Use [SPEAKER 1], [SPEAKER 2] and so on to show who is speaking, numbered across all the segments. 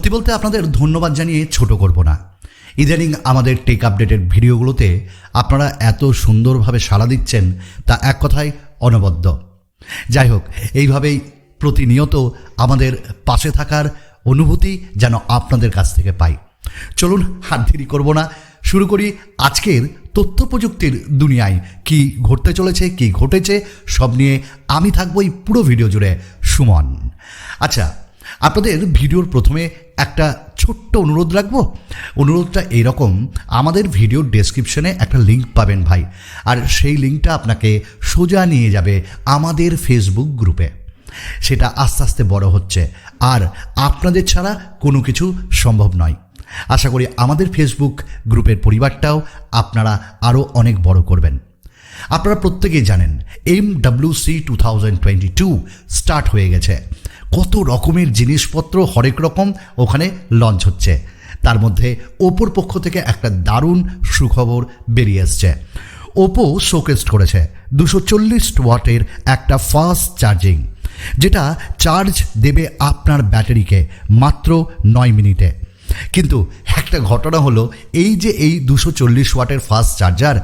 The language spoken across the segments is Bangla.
[SPEAKER 1] সত্যি বলতে আপনাদের ধন্যবাদ জানিয়ে ছোট করব না। ইদানিং আমাদের টেক আপডেটের ভিডিওগুলোতে আপনারা এত সুন্দরভাবে সাড়া দিচ্ছেন, তা এক কথায় অনবদ্য। যাই হোক, এইভাবেই প্রতিনিয়ত আমাদের পাশে থাকার অনুভূতি যেন আপনাদের কাছ থেকে পাই। চলুন হাত দেরি করব না, শুরু করি আজকের তথ্য প্রযুক্তির দুনিয়ায় কি ঘটতে চলেছে, কি ঘটেছে সব নিয়ে আমি থাকবো এই পুরো ভিডিও জুড়ে। সুমন। আচ্ছা, আপনাদের ভিডিওর প্রথমে একটা ছোট্ট অনুরোধ রাখবো। অনুরোধটা এইরকম, আমাদের ভিডিওর ডেসক্রিপশনে একটা লিঙ্ক পাবেন ভাই, আর সেই লিঙ্কটা আপনাকে সোজা নিয়ে যাবে আমাদের ফেসবুক গ্রুপে। সেটা আস্তে আস্তে বড় হচ্ছে, আর আপনাদের ছাড়া কোনো কিছু সম্ভব নয়। আশা করি আমাদের ফেসবুক গ্রুপের পরিবারটাও আপনারা আরও অনেক বড় করবেন। আপনারা প্রত্যেকেই জানেন MWC 2022 স্টার্ট হয়ে গেছে। কত রকমের জিনিসপত্র হরেক রকম ওখানে লঞ্চ হচ্ছে। তার মধ্যে ওপোর পক্ষ থেকে একটা দারুণ সুখবর বেরিয়ে এসছে। ওপো শোকেস করেছে 240 ওয়াটের একটা ফাস্ট চার্জিং, যেটা চার্জ দেবে আপনার ব্যাটারিকে মাত্র 9 মিনিটে। কিন্তু একটা ঘটনা হলো, এই যে এই 240 ওয়াটের ফাস্ট চার্জার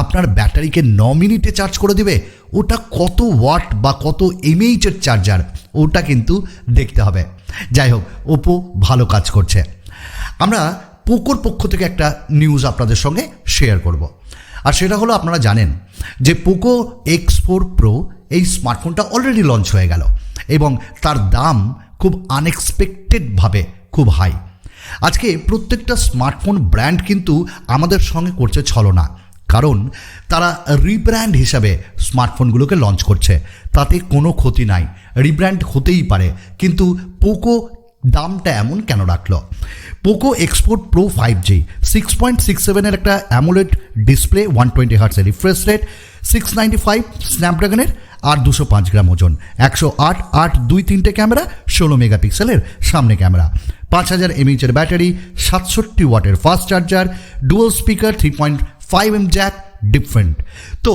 [SPEAKER 1] আপনার ব্যাটারিকে 9 মিনিটে চার্জ করে দেবে, ওটা কত ওয়াট বা কত এমএইচের চার্জার ওটা কিন্তু দেখতে হবে। যাই হোক, ওপো ভালো কাজ করছে। আমরা পোকোর পক্ষ থেকে একটা নিউজ আপনাদের সঙ্গে শেয়ার করব, আর সেটা হলো, আপনারা জানেন যে পোকো X4 Pro এই স্মার্টফোনটা অলরেডি লঞ্চ হয়ে গেল এবং তার দাম খুব আনএক্সপেক্টেডভাবে খুব হাই। আজকে প্রত্যেকটা স্মার্টফোন ব্র্যান্ড কিন্তু আমাদের সঙ্গে করছে ছলনা, কারণ তারা রিব্র্যান্ড হিসাবে স্মার্টফোনগুলোকে লঞ্চ করছে। তাতে কোনো ক্ষতি নাই, রিব্র্যান্ড হতেই পারে, কিন্তু পোকো দামটা এমন কেন রাখলো? পোকো X4 Pro 5G 6.67-এর একটা অ্যামোলেড ডিসপ্লে, 120 হার্টজের রিফ্রেশ রেট, 695 স্ন্যাপড্রাগনের, আর 205 গ্রাম ওজন, 108/8 ক্যামেরা, 16 মেগাপিক্সেলের সামনে ক্যামেরা, 5000 mAh ব্যাটারি, 67 ওয়াটের fast charger, dual speaker, 3.5mm Jack, different. তো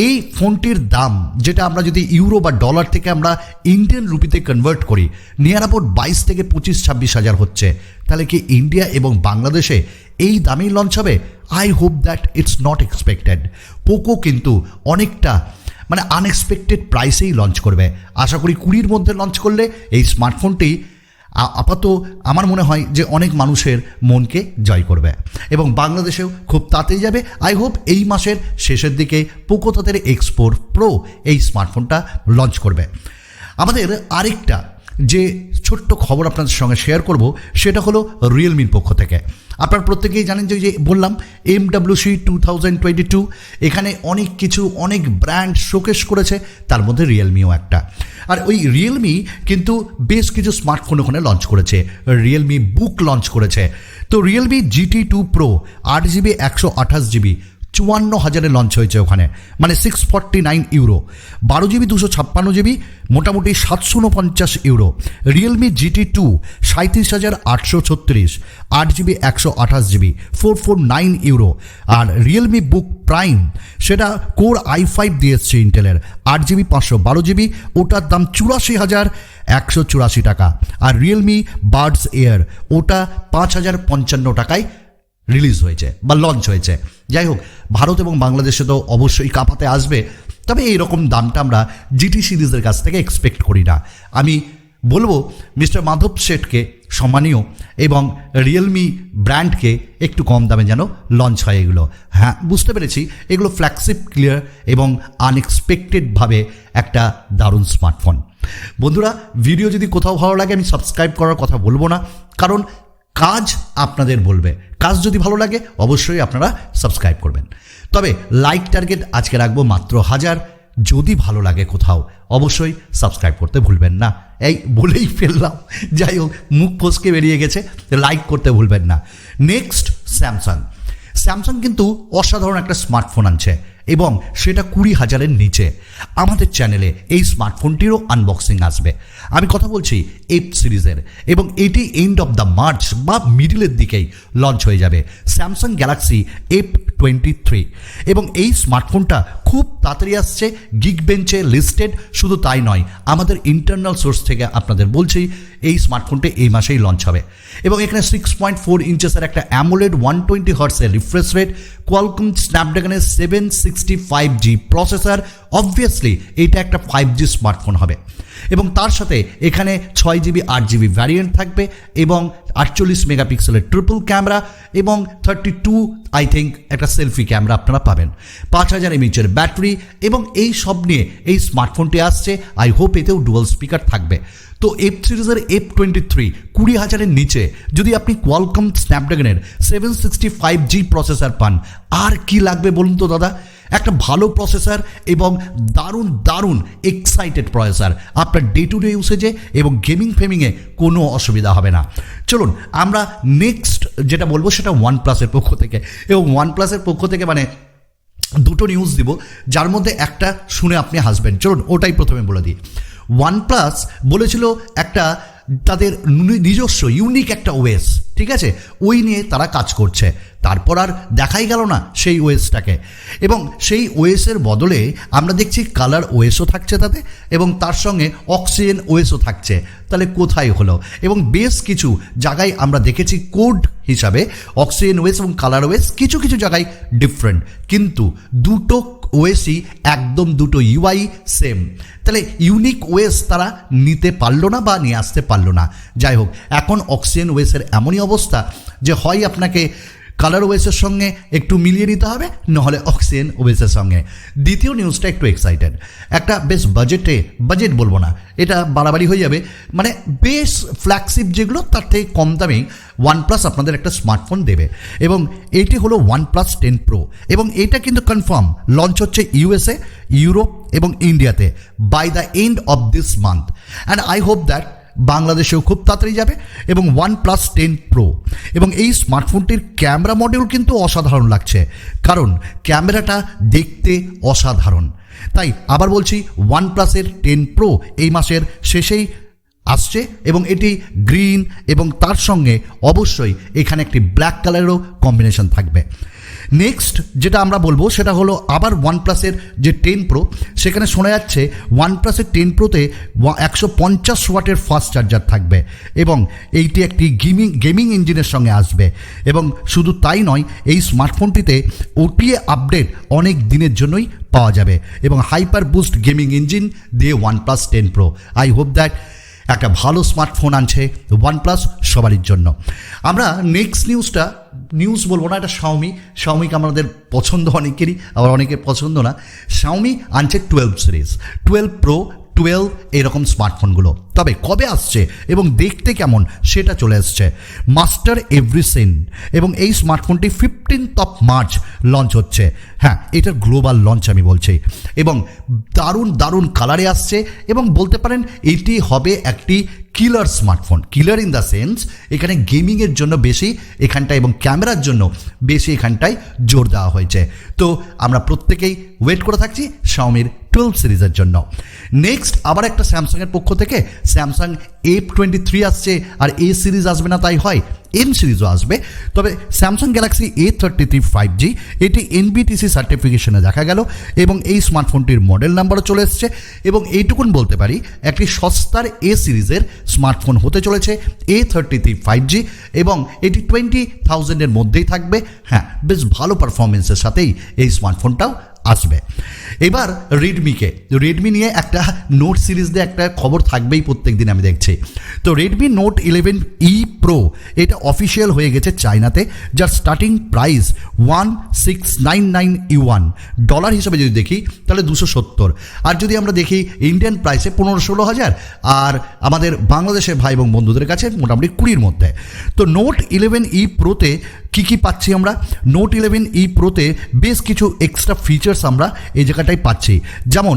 [SPEAKER 1] এই ফোনটির দাম, যেটা আমরা যদি ইউরো বা ডলার থেকে আমরা ইন্ডিয়ান রুপিতে কনভার্ট করি, নিয়ার অ্যাবাউট 22 থেকে 25-26 হাজার হচ্ছে। তাহলে কি ইন্ডিয়া এবং বাংলাদেশে এই দামেই লঞ্চ হবে? I hope that it's not expected. Poco কিন্তু অনেকটা আনএক্সপেক্টেড প্রাইসেই লঞ্চ করবে। আশা করি 20-র মধ্যে লঞ্চ করলে এই স্মার্টফোনটি আপাতত আমার মনে হয় যে অনেক মানুষের মনকে জয় করবে এবং বাংলাদেশেও খুব তাড়াতাড়ি যাবে। আই হোপ এই মাসের শেষের দিকে পোকো তাদের X4 Pro এই স্মার্টফোনটা লঞ্চ করবে। আমাদের আরেকটা যে ছোট্ট খবর আপনাদের সঙ্গে শেয়ার করব, সেটা হলো রিয়েলমির পক্ষ থেকে। আপনারা প্রত্যেকেই জানেন যে বললাম MWC 2022, এখানে অনেক কিছু, অনেক ব্র্যান্ড শোকেস করেছে, তার মধ্যে রিয়েলমিও একটা। আর ওই রিয়েলমি কিন্তু বেশ কিছু স্মার্টফোন ওখানে লঞ্চ করেছে। রিয়েলমি বুক লঞ্চ করেছে। তো Realme GT2 Pro 8GB 128GB 54,000-এ launch হয়েছে ওখানে, 649 ইউরো। 12GB 256GB মোটামুটি 749 euro. Realme GT2 37,836, 8GB 128GB 449 euro. আর রিয়েলমি বুক প্রাইম, সেটা কোর i5 দিয়ে এসছে ইন্টেলের, 8GB 512GB, ওটার দাম 84,184 টাকা। আর রিয়েলমি বাডস এয়ার, ওটা 5,055 টাকায় রিলিজ হয়েছে বা লঞ্চ হয়েছে। যাই হোক, ভারত এবং বাংলাদেশে তো অবশ্যই কাপাতে আসবে, তবে এইরকম দামটা আমরা GT সিরিজের কাছ থেকে এক্সপেক্ট করি না। আমি বলবো মিস্টার মাধব শেঠকে সম্মানীয় এবং রিয়েলমি ব্র্যান্ডকে একটু কম দামে যেন লঞ্চ হয় এগুলো। হ্যাঁ, বুঝতে পেরেছি এগুলো ফ্ল্যাগশিপ, ক্লিয়ার এবং আনএক্সপেক্টেডভাবে একটা দারুণ স্মার্টফোন। বন্ধুরা, ভিডিও যদি কোথাও ভালো লাগে আমি সাবস্ক্রাইব করার কথা বলবো না, কারণ কাজ আপনাদের বলবে। কাজ যদি ভালো লাগে অবশ্যই আপনারা সাবস্ক্রাইব করবেন। তবে লাইক টার্গেট আজকে রাখবো মাত্র 1000। যদি ভালো লাগে কোথাও অবশ্যই সাবস্ক্রাইব করতে ভুলবেন না। এই বলেই ফেললাম, যাই হোক, মুখ ফসকে বেরিয়ে গেছে, লাইক করতে ভুলবেন না। নেক্সট স্যামসাং কিন্তু অসাধারণ একটা স্মার্টফোন আনছে, এবং সেটা 20,000-এর নিচে। আমাদের চ্যানেলে এই স্মার্টফোনটিরও আনবক্সিং আসবে। আমি কথা বলছি এফ সিরিজের, এবং এটি এন্ড অফ দ্য মার্চ বা মিডিলের দিকেই লঞ্চ হয়ে যাবে, স্যামসাং গ্যালাক্সি F23। এবং এই স্মার্টফোনটা খুব তাড়াতাড়ি আসছে, গিগবেঞ্চে লিস্টেড। শুধু তাই নয়, আমাদের ইন্টারনাল সোর্স থেকে আপনাদের বলছি এই স্মার্টফোনটি এই মাসেই লঞ্চ হবে। এবং এখানে 6.4 ইঞ্চেসের একটা অ্যামোলেড 120 হার্টসের রিফ্রেশ রেট, কোয়ালকম স্ন্যাপড্রাগনের 765G প্রসেসর। অবভিয়াসলি এটা একটা 5G স্মার্টফোন হবে, এবং তার সাথে এখানে 6GB 8GB ভ্যারিয়েন্ট থাকবে, এবং 48 মেগাপিক্সেলের ট্রিপল ক্যামেরা, এবং 32 আই থিঙ্ক একটা সেলফি ক্যামেরা আপনারা পাবেন, 5000 mAh ব্যাটারি। এবং এই সব নিয়ে এই স্মার্টফোনটি আসছে। আই হোপ এতেও ডুয়াল স্পিকার থাকবে। তো এফ সিরিজের F23 20,000-এর নিচে যদি আপনি কোয়ালকম স্ন্যাপড্রাগনের 765G প্রসেসর পান, আর কি লাগবে বলুন তো দাদা? একটা ভালো প্রসেসর এবং দারুণ দারুণ এক্সাইটেড প্রসেসর আপনার ডে টু ডে ইউসেজে এবং গেমিং ফেমিংয়ে কোনো অসুবিধা হবে না। চলুন আমরা নেক্সট যেটা বলবো সেটা ওয়ানপ্লাসের পক্ষ থেকে। এবং ওয়ানপ্লাসের পক্ষ থেকে মানে দুটো নিউজ দিব, যার মধ্যে একটা শুনে আপনি হাসবেন। চলুন ওটাই প্রথমে বলে দিই। ওয়ানপ্লাস বলেছিল একটা তাদের নিজস্ব ইউনিক একটা ওএস, ঠিক আছে, ওই নিয়ে তারা কাজ করছে। তারপর আর দেখাই গেল না সেই ওএসটাকে, এবং সেই ওএসের বদলে আমরা দেখছি কালার ওএসও থাকছে তাতে, এবং তার সঙ্গে অক্সিজেন ওএসও থাকছে। তাহলে কোথায় হলো? এবং বেশ কিছু জায়গায় আমরা দেখেছি কোড হিসাবে অক্সিজেন ওএস এবং কালার ওএস কিছু কিছু জায়গায় ডিফারেন্ট, কিন্তু দুটো ওএসই একদম দুটো ইউআই সেম। তাহলে ইউনিক ওএস তারা নিতে পারলো না বা নিয়ে আসতে পারলো না। যাই হোক, এখন অক্সিজেন ওএসের এমনই অবস্থা যে হয় আপনাকে কালার ওএসের সঙ্গে একটু মিলিয়ে নিতে হবে, নাহলে অক্সিজেন ওএসের সঙ্গে। দ্বিতীয় নিউজটা একটু এক্সাইটেড, একটা বেশ বাজেট বলবো না, এটা বাড়াবাড়ি হয়ে যাবে, মানে বেশ ফ্ল্যাগশিপ যেগুলো তার থেকে কম দামে ওয়ানপ্লাস আপনাদের একটা স্মার্টফোন দেবে। এবং এইটি হলো OnePlus 10 Pro, এবং এটা কিন্তু কনফার্ম লঞ্চ হচ্ছে ইউএসএ, ইউরোপ এবং ইন্ডিয়াতে by the end of this month, and I hope that বাংলাদেশেও খুব তাড়াতাড়ি যাবে। এবং OnePlus 10 Pro, এবং এই স্মার্টফোনটির ক্যামেরা মডেল কিন্তু অসাধারণ লাগছে, কারণ ক্যামেরাটা দেখতে অসাধারণ। তাই আবার বলছি, OnePlus-এর 10 Pro এই মাসের শেষেই আসছে, এবং এটি গ্রিন এবং তার সঙ্গে অবশ্যই এখানে একটি ব্ল্যাক কালারেরও কম্বিনেশন থাকবে। নেক্সট যেটা আমরা বলবো সেটা হলো আবার OnePlus-এর যে 10 Pro, সেখানে শোনা যাচ্ছে OnePlus-এর 10 Pro-তে 150 ওয়াটের ফাস্ট চার্জার থাকবে, এবং এইটি একটি গেমিং ইঞ্জিনের সঙ্গে আসবে। এবং শুধু তাই নয়, এই স্মার্টফোনটিতে ওটিএ আপডেট অনেক দিনের জন্যই পাওয়া যাবে, এবং হাইপার বুস্ট গেমিং ইঞ্জিন দিয়ে OnePlus 10 Pro। I hope that একটা ভালো স্মার্টফোন আনছে OnePlus সবারই জন্য। আমরা নেক্সট নিউজ বলবো না, এটা শাওমিকে আমাদের পছন্দ অনেকেরই, আবার অনেকের পছন্দ না। শাওমি আনছে 12 সিরিজ, 12 Pro, 12 এরকম স্মার্টফোনগুলো। তবে কবে আসছে এবং দেখতে কেমন সেটা চলে আসছে, মাস্টার এভরিথিং। এবং এই স্মার্টফোনটি 15th মার্চ লঞ্চ হচ্ছে। হ্যাঁ, এটার গ্লোবাল লঞ্চ আমি বলছি, এবং দারুণ দারুণ কালারে আসছে, এবং বলতে পারেন এটি হবে একটি killer smartphone. Killer in the sense এখানে গেমিংয়ের জন্য বেশি এখানটায় এবং ক্যামেরার জন্য বেশি এখানটায় জোর দেওয়া হয়েছে। তো আমরা প্রত্যেকেই ওয়েট করে থাকছি শাওমির 12 সিরিজের জন্য। নেক্সট আবার একটা স্যামসাংয়ের পক্ষ থেকে স্যামসাং F23 আসছে, আর এ সিরিজ আসবে না তাই হয়, এম সিরিজও আসবে। তবে স্যামসাং গ্যালাক্সি A33 5G এটি NBTC সার্টিফিকেশনে দেখা গেল, এবং এই স্মার্টফোনটির মডেল নাম্বারও চলে এসছে। এবং এইটুকুন বলতে পারি, একটি সস্তার এ সিরিজের স্মার্টফোন হতে চলেছে A33 5G, এবং এটি 20,000-এর মধ্যেই থাকবে। হ্যাঁ, বেশ ভালো পারফরমেন্সের সাথেই এই স্মার্টফোনটাও আসবে। এবার রেডমি নিয়ে একটা নোট সিরিজ দিয়ে একটা খবর থাকবেই প্রত্যেক দিন আমি দেখছি। তো রেডমি নোট 11E Pro এটা অফিসিয়াল হয়ে গেছে চায়নাতে, যার স্টার্টিং প্রাইস $1699 ডলার হিসাবে যদি দেখি তাহলে 270, আর যদি আমরা দেখি ইন্ডিয়ান প্রাইসে 15-16 হাজার, আর আমাদের বাংলাদেশের ভাই এবং বন্ধুদের কাছে মোটামুটি 20-র মধ্যে। তো নোট 11E Proতে কী পাচ্ছি আমরা? নোট 11E Proতে বেশ কিছু এক্সট্রা ফিচার ফিচার্স আমরা এই জায়গাটায় পাচ্ছি। যেমন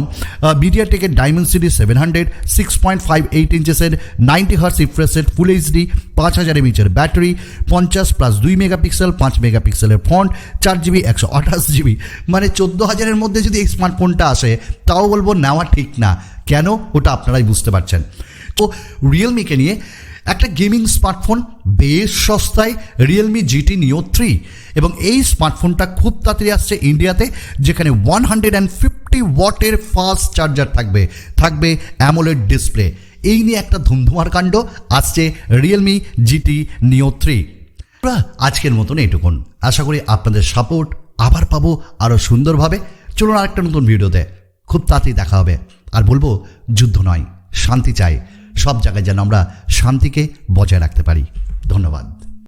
[SPEAKER 1] মিডিয়াটেকের ডায়মন্ড সিরিজ 700 6.58 ইঞ্চেসের 90 hertz refresh rate, full HD, 5000 এমএইচের ব্যাটারি, 50+2 মেগাপিক্সেল, 5 মেগাপিক্সেলের ফ্রন্ট, 4GB 128GB, মানে 14,000-এর মধ্যে যদি এই স্মার্টফোনটা আসে তাও বলবো নেওয়া ঠিক না। কেন? ওটা আপনারাই বুঝতে পারছেন। তো রিয়েলমিকে নিয়ে একটা গেমিং স্মার্টফোন বেশ সস্তায়, রিয়েলমি জিটি নিও 3, এবং এই স্মার্টফোনটা খুব তাড়াতাড়ি আসছে ইন্ডিয়াতে, যেখানে 150 ওয়াটের ফাস্ট চার্জার থাকবে অ্যামোলেড ডিসপ্লে। এই নিয়ে একটা ধুমধুমার কাণ্ড আসছে রিয়েলমি জিটি নিও 3। আজকের মতন এইটুকুন। আশা করি আপনাদের সাপোর্ট আবার পাবো আরও সুন্দরভাবে। চলুন আরেকটা নতুন ভিডিওতে খুব তাড়াতাড়ি দেখা হবে। আর বলবো, যুদ্ধ নয়, শান্তি চাই। সব জায়গায় যেন আমরা শান্তিকে বজায় রাখতে পারি। ধন্যবাদ।